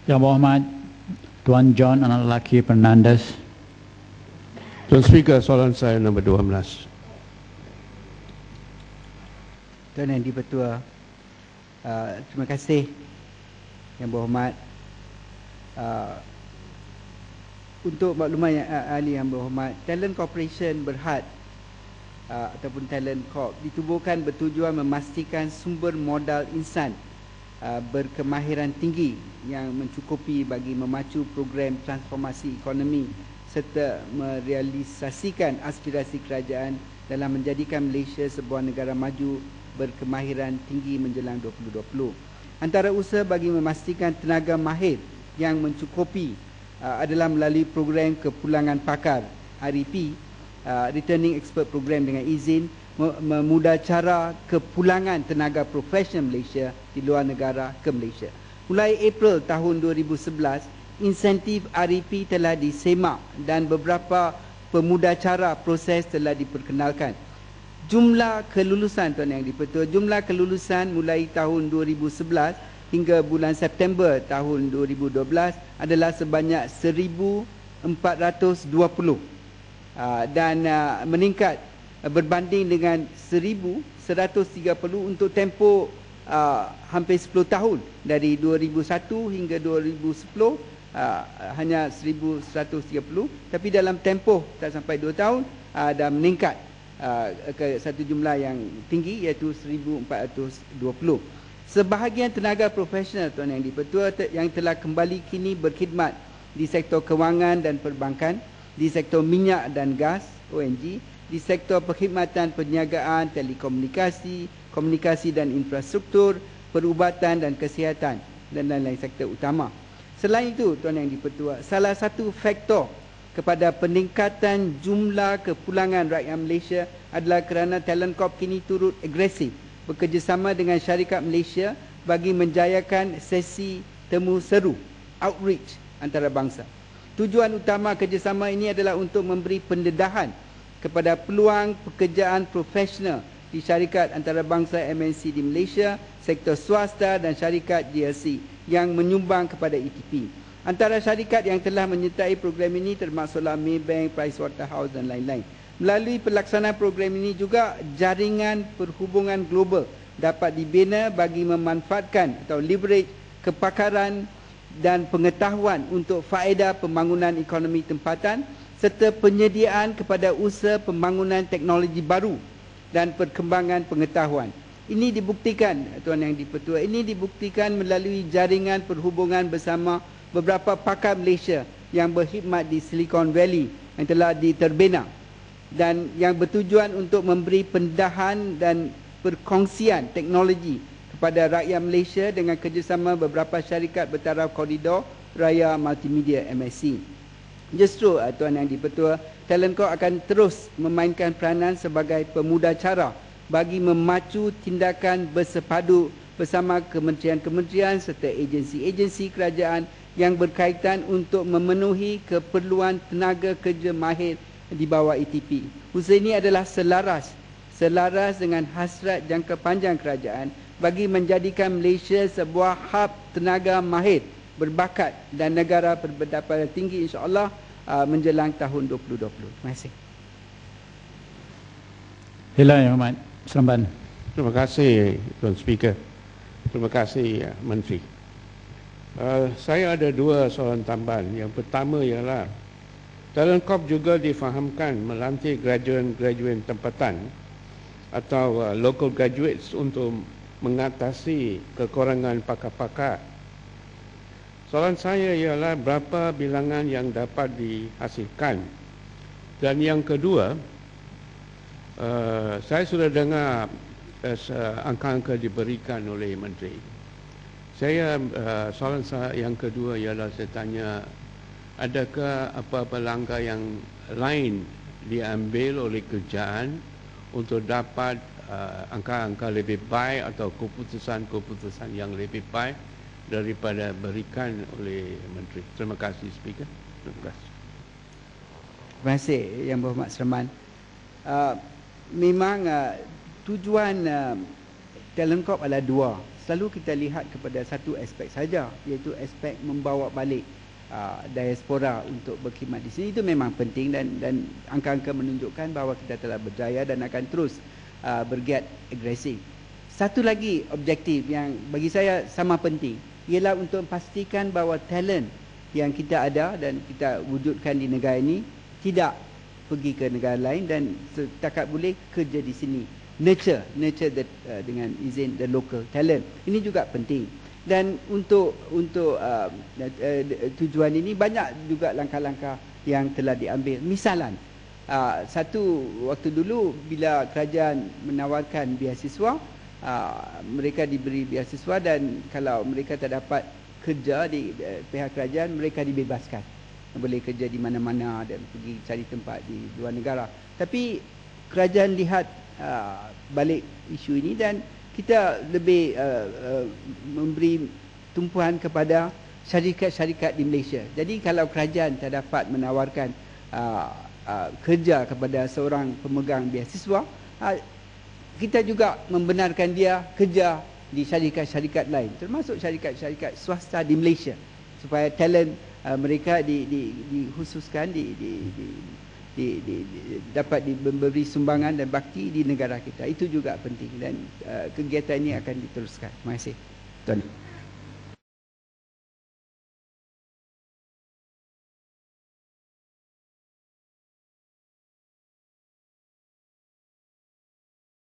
Yang Berhormat Tuan John Anak Lelaki Fernandes. Tuan Speaker, soalan saya nombor 12. Tuan Yang di-Pertua, terima kasih Yang Berhormat. Untuk makluman yang ahli Yang Berhormat, Talent Corporation Berhad ataupun Talent Corp ditubuhkan bertujuan memastikan sumber modal insan berkemahiran tinggi yang mencukupi bagi memacu program transformasi ekonomi serta merealisasikan aspirasi kerajaan dalam menjadikan Malaysia sebuah negara maju berkemahiran tinggi menjelang 2020. Antara usaha bagi memastikan tenaga mahir yang mencukupi adalah melalui program kepulangan pakar REP, Returning Expert Program dengan izin memudah cara kepulangan tenaga profesional Malaysia di luar negara ke Malaysia. Mulai April tahun 2011, insentif REP telah disemak dan beberapa pemudacara proses telah diperkenalkan. Jumlah kelulusan, Tuan Yang di-Pertua, jumlah kelulusan mulai tahun 2011 hingga bulan September tahun 2012 adalah sebanyak 1,420 dan meningkat berbanding dengan 1,130 untuk tempoh hampir 10 tahun dari 2001 hingga 2010 hanya 1,130, tapi dalam tempoh tak sampai 2 tahun dah meningkat ke satu jumlah yang tinggi iaitu 1,420. Sebahagian tenaga profesional, Tuan Yang di-Pertua, yang telah kembali kini berkhidmat di sektor kewangan dan perbankan, di sektor minyak dan gas ONG, di sektor perkhidmatan perniagaan, telekomunikasi, komunikasi dan infrastruktur, perubatan dan kesihatan dan lain-lain sektor utama. Selain itu, Tuan Yang di-Pertua, salah satu faktor kepada peningkatan jumlah kepulangan rakyat Malaysia adalah kerana Talent Corp kini turut agresif bekerjasama dengan syarikat Malaysia bagi menjayakan sesi temu seru outreach antarabangsa. Tujuan utama kerjasama ini adalah untuk memberi pendedahan kepada peluang pekerjaan profesional di syarikat antarabangsa MNC di Malaysia, sektor swasta dan syarikat GLC yang menyumbang kepada ETP. Antara syarikat yang telah menyertai program ini termasuklah Maybank, Pricewaterhouse dan lain-lain. Melalui pelaksanaan program ini juga jaringan perhubungan global dapat dibina bagi memanfaatkan atau leverage kepakaran dan pengetahuan untuk faedah pembangunan ekonomi tempatan serta penyediaan kepada usaha pembangunan teknologi baru dan perkembangan pengetahuan. Ini dibuktikan, Tuan Yang di-Pertua, ini dibuktikan melalui jaringan perhubungan bersama beberapa pakar Malaysia yang berkhidmat di Silicon Valley yang telah diterbina dan yang bertujuan untuk memberi pendedahan dan perkongsian teknologi kepada rakyat Malaysia dengan kerjasama beberapa syarikat bertaraf koridor raya multimedia MSC. Justru, Tuan Yang di-Pertua, Talent Corp akan terus memainkan peranan sebagai pemudacara bagi memacu tindakan bersepadu bersama kementerian-kementerian serta agensi-agensi kerajaan yang berkaitan untuk memenuhi keperluan tenaga kerja mahir di bawah ETP. Usaha ini adalah selaras dengan hasrat jangka panjang kerajaan bagi menjadikan Malaysia sebuah hub tenaga mahir berbakat dan negara berpendapatan tinggi insya-Allah menjelang tahun 2020. Terima kasih. Hilang Yang Berhormat Seremban. Terima kasih, Tuan Speaker. Terima kasih, Menteri. Saya ada dua soalan tambahan. Yang pertama ialah Talent Corp juga difahamkan melantik graduan tempatan atau local graduates untuk mengatasi kekurangan pakar-pakar. Soalan saya ialah berapa bilangan yang dapat dihasilkan? Dan yang kedua, saya sudah dengar angka-angka diberikan oleh Menteri. Soalan saya yang kedua ialah saya tanya, adakah apa-apa langkah yang lain diambil oleh kerajaan untuk dapat angka-angka lebih baik atau keputusan-keputusan yang lebih baik daripada berikan oleh Menteri? Terima kasih, Speaker. Terima kasih. Terima kasih, Yang Berhormat Seremban. Memang tujuan Talent Corp adalah dua. selalu kita lihat kepada satu aspek saja, iaitu aspek membawa balik diaspora untuk berkhidmat di sini. Itu memang penting, dan angka-angka menunjukkan bahawa kita telah berjaya dan akan terus bergiat agresif. Satu lagi objektif yang bagi saya sama penting ialah untuk memastikan bahawa talent yang kita ada dan kita wujudkan di negara ini tidak pergi ke negara lain, dan setakat boleh kerja di sini. Nurture dengan izin the local talent. Ini juga penting. Dan untuk tujuan ini banyak juga langkah-langkah yang telah diambil. Misalan, satu waktu dulu bila kerajaan menawarkan beasiswa, mereka diberi beasiswa, dan kalau mereka tak dapat kerja di pihak kerajaan, mereka dibebaskan, boleh kerja di mana-mana dan pergi cari tempat di luar negara. Tapi kerajaan lihat balik isu ini, dan kita lebih memberi tumpuan kepada syarikat-syarikat di Malaysia. Jadi kalau kerajaan tak dapat menawarkan kerja kepada seorang pemegang beasiswa, kita juga membenarkan dia kerja di syarikat-syarikat lain, termasuk syarikat-syarikat swasta di Malaysia, supaya talent mereka dikhususkan, dapat diberi sumbangan dan bakti di negara kita. Itu juga penting, dan kegiatan ini akan diteruskan. Terima kasih, Tuan.